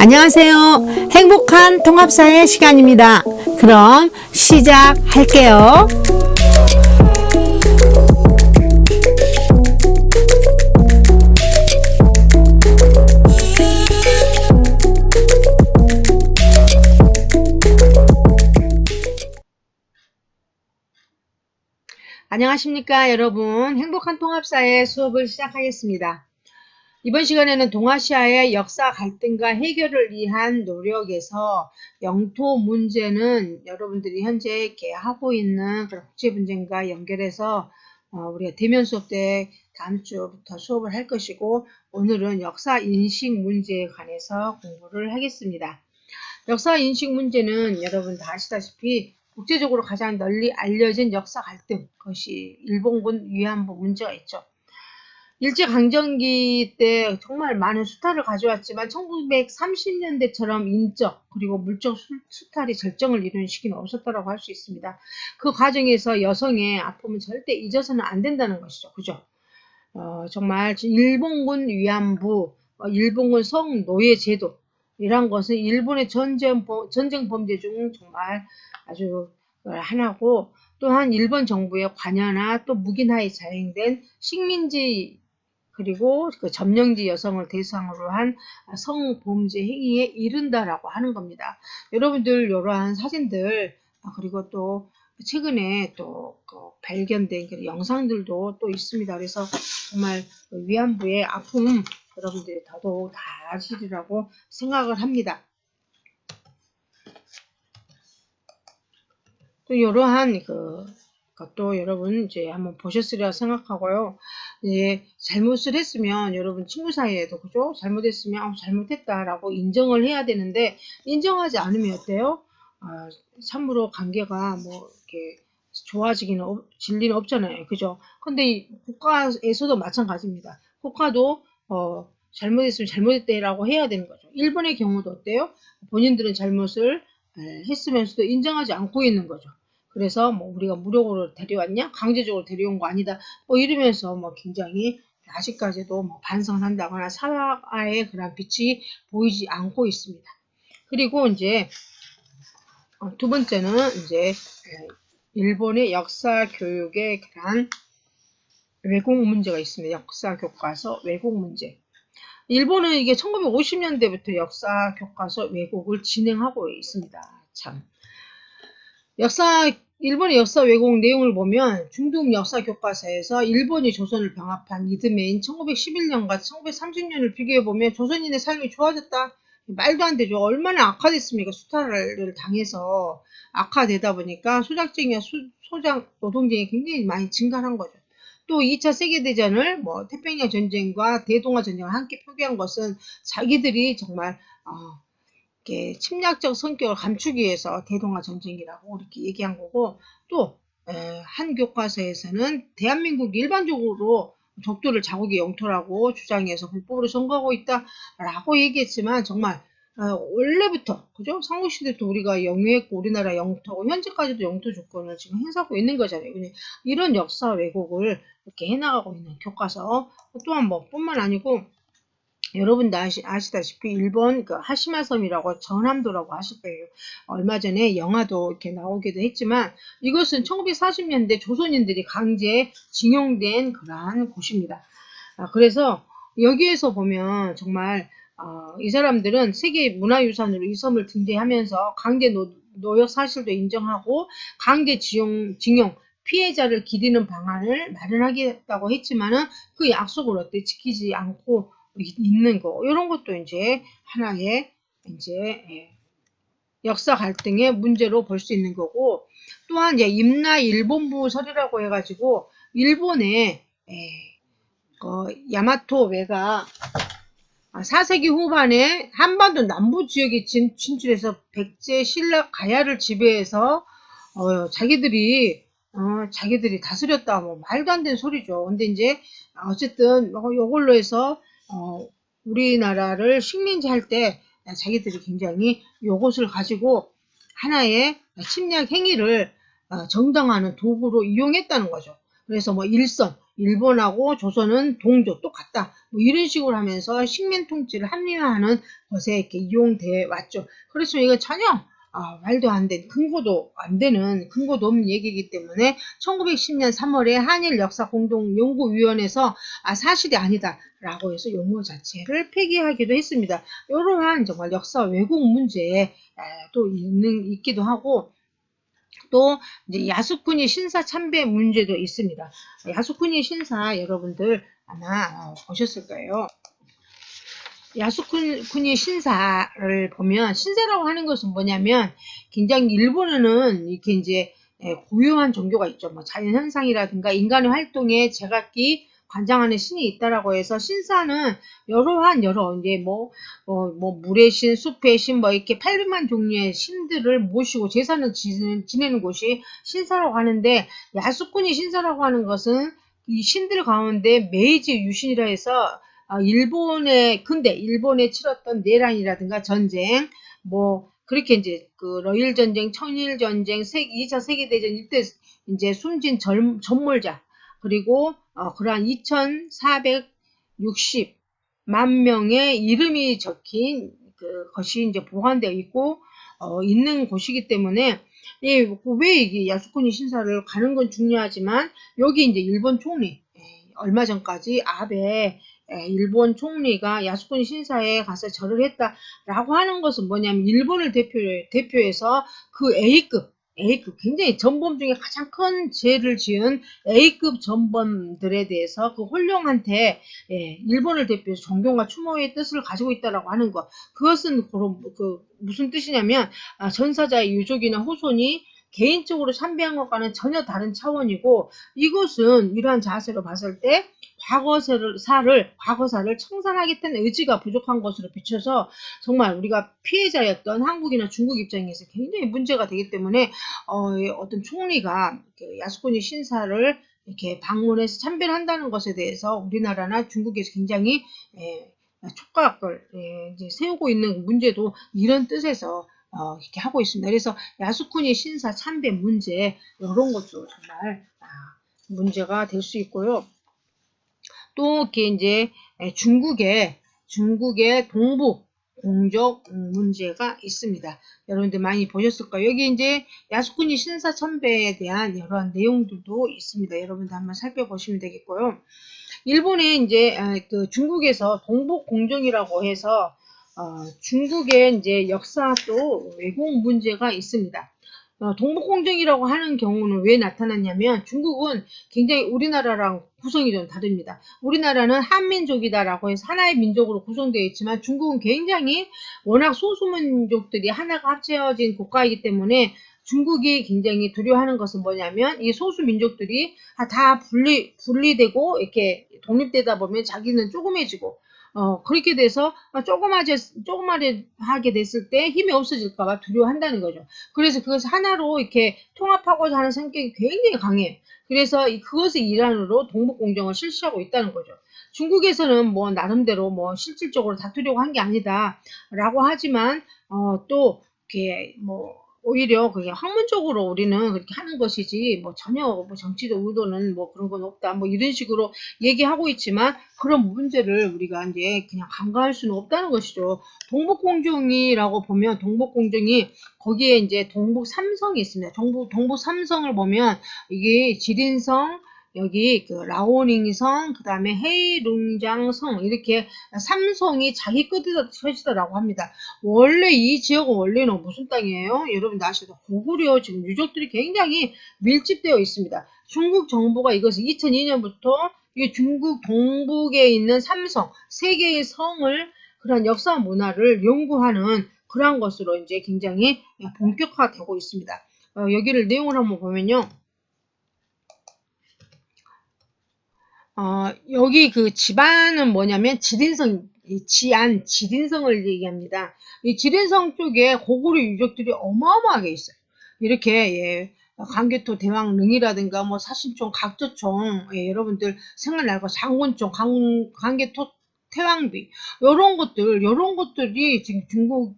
안녕하세요. 행복한 통합사의 시간입니다. 그럼 시작할게요. 안녕하십니까 여러분. 행복한 통합사의 수업을 시작하겠습니다. 이번 시간에는 동아시아의 역사 갈등과 해결을 위한 노력에서 영토 문제는 여러분들이 현재 이렇게 하고 있는 국제 분쟁과 연결해서 우리가 대면 수업 때 다음 주부터 수업을 할 것이고, 오늘은 역사 인식 문제에 관해서 공부를 하겠습니다. 역사 인식 문제는 여러분 다 아시다시피 국제적으로 가장 널리 알려진 역사 갈등, 그것이 일본군 위안부 문제가 있죠. 일제강점기 때 정말 많은 수탈을 가져왔지만 1930년대처럼 인적 그리고 물적 수탈이 절정을 이루는 시기는 없었다고 할 수 있습니다. 그 과정에서 여성의 아픔은 절대 잊어서는 안 된다는 것이죠. 그죠? 정말 일본군 위안부, 일본군 성노예 제도, 이런 것은 일본의 전쟁 범죄 중 정말 아주 하나고, 또한 일본 정부의 관여나 또 묵인하에 자행된 식민지 그리고 그 점령지 여성을 대상으로 한 성범죄 행위에 이른다라고 하는 겁니다. 여러분들 이러한 사진들, 그리고 또 최근에 또 발견된 그 영상들도 또 있습니다. 그래서 정말 위안부의 아픔 여러분들이 더더욱 다 아시리라고 생각을 합니다. 또 이러한 것도 여러분 이제 한번 보셨으리라 생각하고요. 이제 잘못을 했으면 여러분 친구 사이에도, 그죠? 잘못했으면 잘못했다라고 인정을 해야 되는데, 인정하지 않으면 어때요? 참으로 관계가 뭐 이렇게 질 리는 없잖아요. 그죠? 근데 국가에서도 마찬가지입니다. 국가도 잘못했으면 잘못했다라고 해야 되는 거죠. 일본의 경우도 어때요? 본인들은 잘못을 했으면서도 인정하지 않고 있는 거죠. 그래서 뭐 우리가 무력으로 데려왔냐? 강제적으로 데려온 거 아니다. 뭐 이러면서 뭐 굉장히 아직까지도 뭐 반성을 한다거나 사과의 그런 빛이 보이지 않고 있습니다. 그리고 이제 두 번째는 이제 일본의 역사 교육에 그런 왜곡 문제가 있습니다. 역사 교과서 왜곡 문제. 일본은 이게 1950년대부터 역사 교과서 왜곡을 진행하고 있습니다. 참. 일본의 역사 왜곡 내용을 보면 중등 역사 교과서에서 일본이 조선을 병합한 이듬해인 1911년과 1930년을 비교해보면 조선인의 삶이 좋아졌다. 말도 안 되죠. 얼마나 악화됐습니까? 수탈을 당해서 악화되다 보니까 소작쟁이와 소장 노동쟁이 굉장히 많이 증가한 거죠. 또 2차 세계대전을 태평양 전쟁과 대동아 전쟁을 함께 표기한 것은 자기들이 정말 침략적 성격을 감추기 위해서 대동아 전쟁이라고 이렇게 얘기한 거고, 또 한 교과서에서는 대한민국이 일반적으로 적도를 자국의 영토라고 주장해서 불법으로 선거하고 있다라고 얘기했지만, 정말 원래부터, 그죠? 삼국시대부터 우리가 영유했고 우리나라 영토고 현재까지도 영토 주권을 지금 행사하고 있는 거잖아요. 이런 역사 왜곡을 이렇게 해나가고 있는 교과서 또한 뿐만 아니고, 여러분도 아시다시피 일본 하시마 섬이라고 전함도라고 하실 거예요. 얼마 전에 영화도 이렇게 나오기도 했지만, 이것은 1940년대 조선인들이 강제 징용된 그러한 곳입니다. 그래서 여기에서 보면 정말 이 사람들은 세계 문화유산으로 이 섬을 등재하면서 강제 노역 사실도 인정하고 강제 징용 피해자를 기리는 방안을 마련하겠다고 했지만은 그 약속을 어떻게 지키지 않고 있는 거, 이런 것도 이제 하나의 이제 역사 갈등의 문제로 볼 수 있는 거고, 또한 이제 임나 일본부 설이라고 해가지고 일본의 야마토 외가 4세기 후반에 한반도 남부 지역에 진출해서 백제 신라 가야를 지배해서 자기들이 다스렸다, 말도 안 되는 소리죠. 근데 이제 어쨌든 이걸로 해서 우리나라를 식민지 할 때 자기들이 굉장히 요것을 가지고 하나의 침략 행위를 정당화하는 도구로 이용했다는 거죠. 그래서 뭐 일선, 일본하고 조선은 동조 똑같다. 뭐 이런 식으로 하면서 식민 통치를 합리화하는 것에 이렇게 이용돼 왔죠. 그렇지만 이건 전혀 말도 안 된, 근거도 안 되는, 근거도 없는 얘기이기 때문에 1910년 3월에 한일 역사 공동 연구위원회에서 사실이 아니다라고 해서 용어 자체를 폐기하기도 했습니다. 이러한 정말 역사 왜곡 문제에 또 있기도 하고, 또 이제 야스쿠니 신사 참배 문제도 있습니다. 야스쿠니 신사 여러분들 아마 보셨을 거예요. 야스쿠니 신사를 보면, 신사라고 하는 것은 뭐냐면 굉장히 일본에는 이렇게 이제 고유한 종교가 있죠. 뭐 자연현상이라든가 인간의 활동에 제각기 관장하는 신이 있다라고 해서, 신사는 여러 이제 뭐 물의 신, 숲의 신, 뭐 이렇게 800만 종류의 신들을 모시고 제사를 지내는 곳이 신사라고 하는데, 야스쿠니 신사라고 하는 것은 이 신들 가운데 메이지 유신이라 해서 일본에 치렀던 내란이라든가 전쟁, 뭐 그렇게 이제 그 러일 전쟁, 청일 전쟁, 2차 세계대전 이때 이제 숨진 전몰자, 그리고 그러한 2,460만 명의 이름이 적힌 것이 이제 보관되어 있고 있는 곳이기 때문에, 왜 이게 야스쿠니 신사를 가는 건 중요하지만, 여기 이제 일본 총리, 얼마 전까지 아베 일본 총리가 야스쿠니 신사에 가서 절을 했다라고 하는 것은 뭐냐면, 일본을 대표해서 그 A급 굉장히 전범 중에 가장 큰 죄를 지은 A급 전범들에 대해서 그 홀령한테 일본을 대표해서 존경과 추모의 뜻을 가지고 있다라고 하는 것, 그것은 무슨 뜻이냐면, 전사자의 유족이나 후손이 개인적으로 참배한 것과는 전혀 다른 차원이고, 이것은 이러한 자세로 봤을 때 과거사를 청산하겠다는 의지가 부족한 것으로 비춰서, 정말 우리가 피해자였던 한국이나 중국 입장에서 굉장히 문제가 되기 때문에, 어떤 총리가 야스쿠니 신사를 이렇게 방문해서 참배를 한다는 것에 대해서 우리나라나 중국에서 굉장히 촉각을 이제 세우고 있는 문제도 이런 뜻에서 이렇게 하고 있습니다. 그래서 야스쿠니 신사 참배 문제, 이런 것도 정말 문제가 될 수 있고요. 또 이렇게 이제 중국의 동북 공적 문제가 있습니다. 여러분들 많이 보셨을 거예요. 여기 이제 야스쿠니 신사 참배에 대한 여러 내용들도 있습니다. 여러분들 한번 살펴보시면 되겠고요. 일본에 이제 중국에서 동북 공정이라고 해서 중국의 이제 역사 또 왜곡 문제가 있습니다. 동북공정이라고 하는 경우는 왜 나타났냐면, 중국은 굉장히 우리나라랑 구성이 좀 다릅니다. 우리나라는 한민족이다라고 해서 하나의 민족으로 구성되어 있지만, 중국은 굉장히 워낙 소수민족들이 하나가 합쳐진 국가이기 때문에, 중국이 굉장히 두려워하는 것은 뭐냐면, 이 소수민족들이 다 분리되고 이렇게 독립되다 보면 자기는 조그매지고, 그렇게 돼서 조그마하게 됐을 때 힘이 없어질까봐 두려워한다는 거죠. 그래서 그것을 하나로 이렇게 통합하고자 하는 성격이 굉장히 강해요. 그래서 그것의 일환으로 동북공정을 실시하고 있다는 거죠. 중국에서는 뭐 나름대로 뭐 실질적으로 다투려고 한 게 아니다라고 하지만, 또 이렇게 뭐 오히려 그게 학문적으로 우리는 그렇게 하는 것이지, 뭐 전혀 뭐 정치적 의도는 뭐 그런 건 없다, 뭐 이런 식으로 얘기하고 있지만, 그런 문제를 우리가 이제 그냥 간과할 수는 없다는 것이죠. 동북공정이라고 보면, 동북공정이 거기에 이제 동북 삼성이 있습니다. 동북 삼성을 보면, 이게 지린성, 여기 라오닝성, 그 다음에 헤이룽장성, 이렇게 삼성이 자기 것이다라고 합니다. 원래 이 지역은 원래는 무슨 땅이에요? 여러분 아시죠? 고구려 지금 유적들이 굉장히 밀집되어 있습니다. 중국 정부가 이것을 2002년부터 이 중국 동북에 있는 삼성, 세 개의 성을, 그런 역사 문화를 연구하는 그러한 것으로 이제 굉장히 본격화되고 있습니다. 여기를 내용을 한번 보면요. 여기 그 집안은 뭐냐면 지린성을 얘기합니다. 이 지린성 쪽에 고구려 유적들이 어마어마하게 있어요. 이렇게, 광개토 대왕릉이라든가, 뭐 사신총, 각저총, 여러분들 생각날 거, 장군총, 광개토 태왕비, 요런 것들이 지금 중국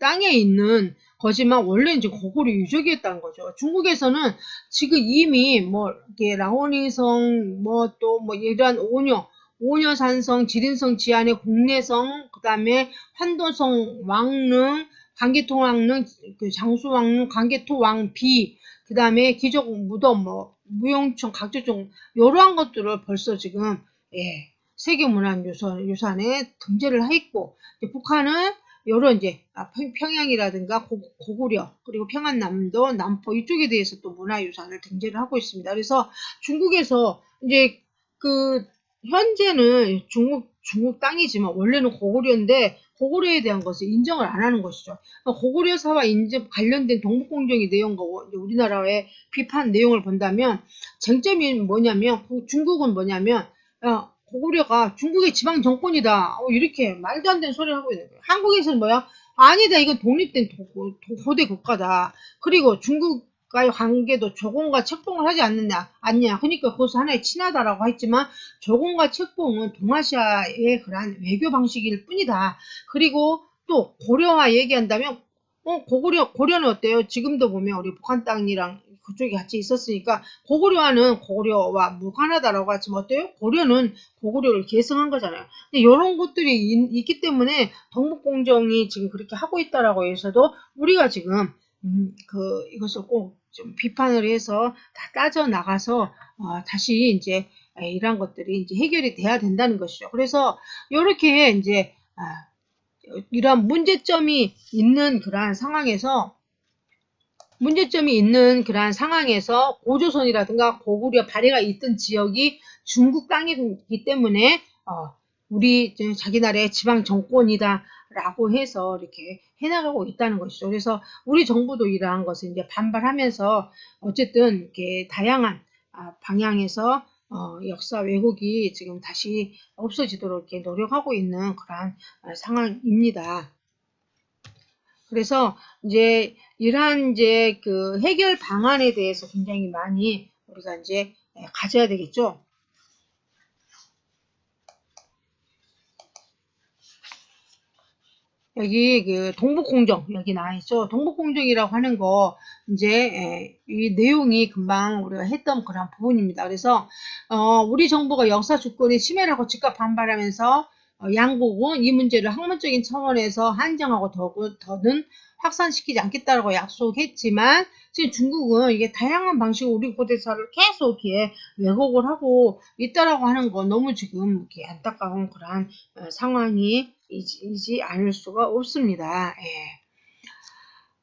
땅에 있는 거지만 원래 이제 고구려 유적이었다는 거죠. 중국에서는 지금 이미 뭐 이렇게 라오닝성 뭐 또 뭐 이러한 오녀산성, 지린성 지안의 공내성, 그 다음에 환도성 왕릉, 광개토 왕릉, 그 장수 왕릉, 광개토 왕비, 그 다음에 기적 무덤, 뭐 무용촌, 각조종 이러한 것들을 벌써 지금 세계문화유산에 등재를 했고, 북한은 여러 이제 평양이라든가 고구려 그리고 평안남도 남포 이쪽에 대해서 또 문화유산을 등재를 하고 있습니다. 그래서 중국에서 이제 그 현재는 중국 땅이지만 원래는 고구려인데 고구려에 대한 것을 인정을 안 하는 것이죠. 고구려사와 관련된 동북공정의 내용과 우리나라의 비판 내용을 본다면 쟁점이 뭐냐면 중국은 뭐냐면 고구려가 중국의 지방 정권이다. 이렇게 말도 안 되는 소리를 하고 있는 거예요. 한국에서는 뭐야? 아니다. 이건 독립된 고대 국가다. 그리고 중국과의 관계도 조공과 책봉을 하지 않냐. 그러니까 그것은 하나의 친하다라고 했지만 조공과 책봉은 동아시아의 그러한 외교 방식일 뿐이다. 그리고 또 고려와 얘기한다면 고려는 어때요? 지금도 보면 우리 북한 땅이랑 그쪽이 같이 있었으니까 고구려와는 고구려와 무관하다라고 하지만 어때요? 고려는 고구려를 계승한 거잖아요. 근데 이런 것들이 있기 때문에 동북공정이 지금 그렇게 하고 있다라고 해서도 우리가 지금 이것을 꼭 좀 비판을 해서 다 따져 나가서 다시 이제 이런 것들이 이제 해결이 돼야 된다는 것이죠. 그래서 이렇게 이제 이런 문제점이 있는 그러한 상황에서 고조선이라든가 고구려 발해가 있던 지역이 중국 땅이기 때문에 우리 자기 나라의 지방 정권이다 라고 해서 이렇게 해나가고 있다는 것이죠. 그래서 우리 정부도 이러한 것을 이제 반발하면서 어쨌든 이렇게 다양한 방향에서 역사 왜곡이 지금 다시 없어지도록 이렇게 노력하고 있는 그러한 상황입니다. 그래서 이제 이러한 이제 그 해결 방안에 대해서 굉장히 많이 우리가 이제 가져야 되겠죠. 여기 그 동북공정 여기 나와 있죠. 동북공정이라고 하는 거 이제 이 내용이 금방 우리가 했던 그런 부분입니다. 그래서 우리 정부가 역사 주권의 침해라고 즉각 반발하면서 양국은 이 문제를 학문적인 차원에서 한정하고 더는 확산시키지 않겠다라고 약속했지만 지금 중국은 이게 다양한 방식으로 우리 고대사를 계속 이렇게 왜곡을 하고 있다라고 하는 거 너무 지금 이렇게 안타까운 그러한 상황이지 않을 수가 없습니다.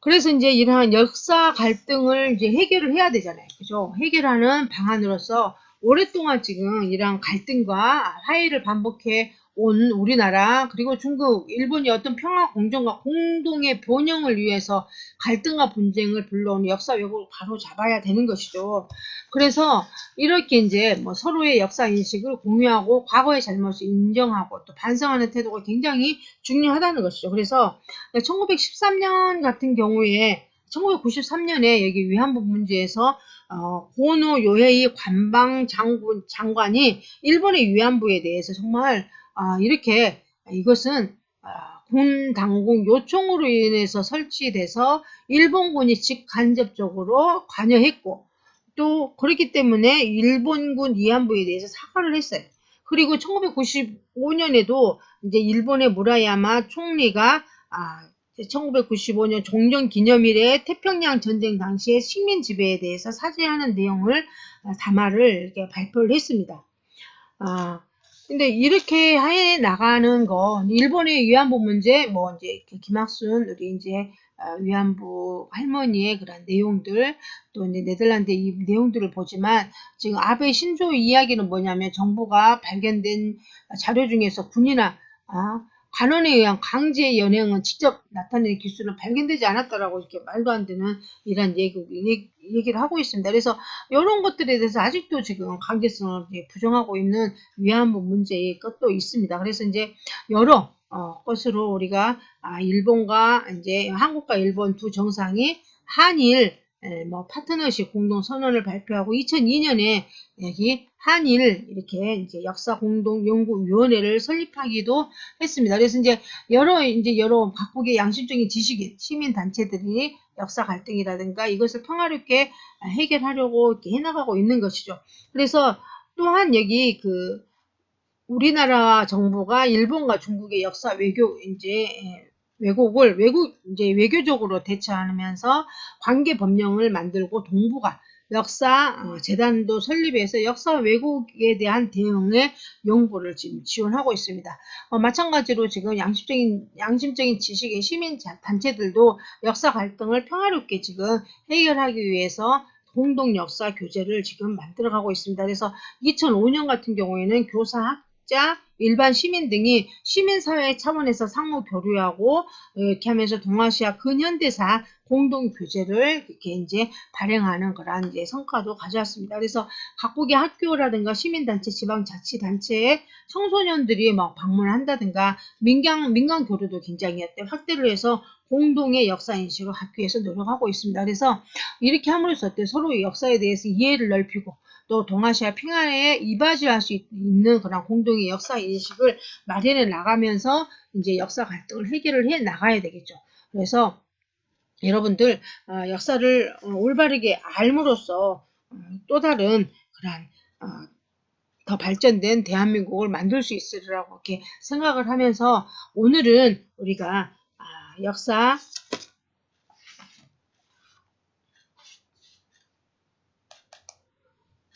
그래서 이제 이러한 역사 갈등을 이제 해결을 해야 되잖아요. 그죠? 해결하는 방안으로서 오랫동안 지금 이러한 갈등과 화해를 반복해 온 우리나라 그리고 중국, 일본이 어떤 평화 공정과 공동의 번영을 위해서 갈등과 분쟁을 불러온 역사 왜곡을 바로 잡아야 되는 것이죠. 그래서 이렇게 이제 뭐 서로의 역사 인식을 공유하고 과거의 잘못을 인정하고 또 반성하는 태도가 굉장히 중요하다는 것이죠. 그래서 1913년 같은 경우에 1993년에 여기 위안부 문제에서 고노 요헤이 관방 장관이 일본의 위안부에 대해서 정말 이렇게 이것은 군 당국 요청으로 인해서 설치돼서 일본군이 직간접적으로 관여했고 또 그렇기 때문에 일본군 위안부에 대해서 사과를 했어요. 그리고 1995년에도 이제 일본의 무라야마 총리가 1995년 종전기념일에 태평양 전쟁 당시의 식민 지배에 대해서 사죄하는 내용을 담화를 이렇게 발표를 했습니다. 근데 이렇게 해 나가는 거 일본의 위안부 문제 뭐 이제 김학순 우리 이제 위안부 할머니의 그런 내용들 또 이제 네덜란드 이 내용들을 보지만 지금 아베 신조 이야기는 뭐냐면 정부가 발견된 자료 중에서 군이나 관원에 의한 강제 연행은 직접 나타내는 기술은 발견되지 않았다라고 이렇게 말도 안 되는 이런 얘기를 하고 있습니다. 그래서 이런 것들에 대해서 아직도 지금 강제성을 부정하고 있는 위안부 문제의 것도 있습니다. 그래서 이제 여러 것으로 우리가 일본과 이제 한국과 일본 두 정상이 한일 뭐 파트너십 공동 선언을 발표하고 2002년에 여기 한일 이렇게 이제 역사 공동 연구위원회를 설립하기도 했습니다. 그래서 이제 여러 각국의 양심적인 지식인 시민 단체들이 역사 갈등이라든가 이것을 평화롭게 해결하려고 이렇게 해나가고 있는 것이죠. 그래서 또한 여기 우리나라 정부가 일본과 중국의 역사 왜곡을 외교적으로 대처하면서 관계 법령을 만들고 동북아 역사 재단도 설립해서 역사 왜곡에 대한 대응의 연구를 지금 지원하고 있습니다. 마찬가지로 지금 양심적인 지식인 시민 단체들도 역사 갈등을 평화롭게 지금 해결하기 위해서 공동 역사 교재를 지금 만들어가고 있습니다. 그래서 2005년 같은 경우에는 교사, 학자, 일반 시민 등이 시민사회 차원에서 상호 교류하고 이렇게 하면서 동아시아 근현대사 공동 교재를 이렇게 이제 발행하는 그런 이제 성과도 가져왔습니다. 그래서 각국의 학교라든가 시민단체, 지방자치단체에 청소년들이 막 방문한다든가 민간 교류도 굉장히 확대를 해서 공동의 역사 인식을 학교에서 노력하고 있습니다. 그래서 이렇게 함으로써 서로의 역사에 대해서 이해를 넓히고 또 동아시아 평화에 이바지할 수 있는 그런 공동의 역사 인식을 마련해 나가면서 이제 역사 갈등을 해결을 해 나가야 되겠죠. 그래서 여러분들 역사를 올바르게 알므로써 또 다른 그런 더 발전된 대한민국을 만들 수 있으리라고 이렇게 생각을 하면서 오늘은 우리가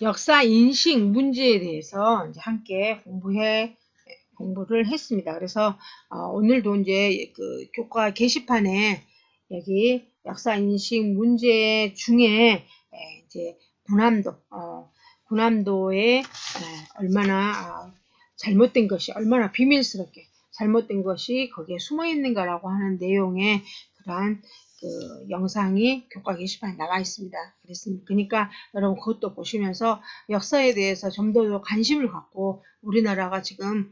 역사 인식 문제에 대해서 이제 함께 공부를 했습니다. 그래서 오늘도 이제 교과 게시판에 여기 역사 인식 문제 중에 이제 군함도에 얼마나 잘못된 것이 얼마나 비밀스럽게 잘못된 것이 거기에 숨어 있는가라고 하는 내용의 그러한 영상이 교과 게시판에 나와 있습니다. 그러니까 여러분 그것도 보시면서 역사에 대해서 좀 더 관심을 갖고 우리나라가 지금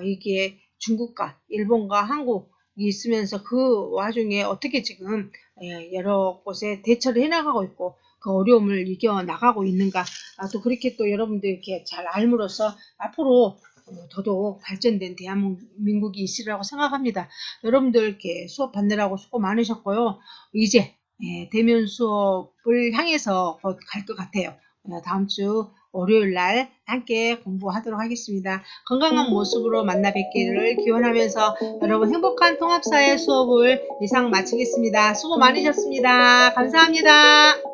이게 중국과 일본과 한국이 있으면서 그 와중에 어떻게 지금 여러 곳에 대처를 해나가고 있고 그 어려움을 이겨나가고 있는가 또 그렇게 또 여러분들 이렇게 잘 알므로써 앞으로 더더욱 발전된 대한민국이 있으리라고 생각합니다. 여러분들 이렇게 수업 받느라고 수고 많으셨고요. 이제 대면 수업을 향해서 곧 갈 것 같아요. 다음 주 월요일 날 함께 공부하도록 하겠습니다. 건강한 모습으로 만나 뵙기를 기원하면서 여러분 행복한 통합사회 수업을 이상 마치겠습니다. 수고 많으셨습니다. 감사합니다.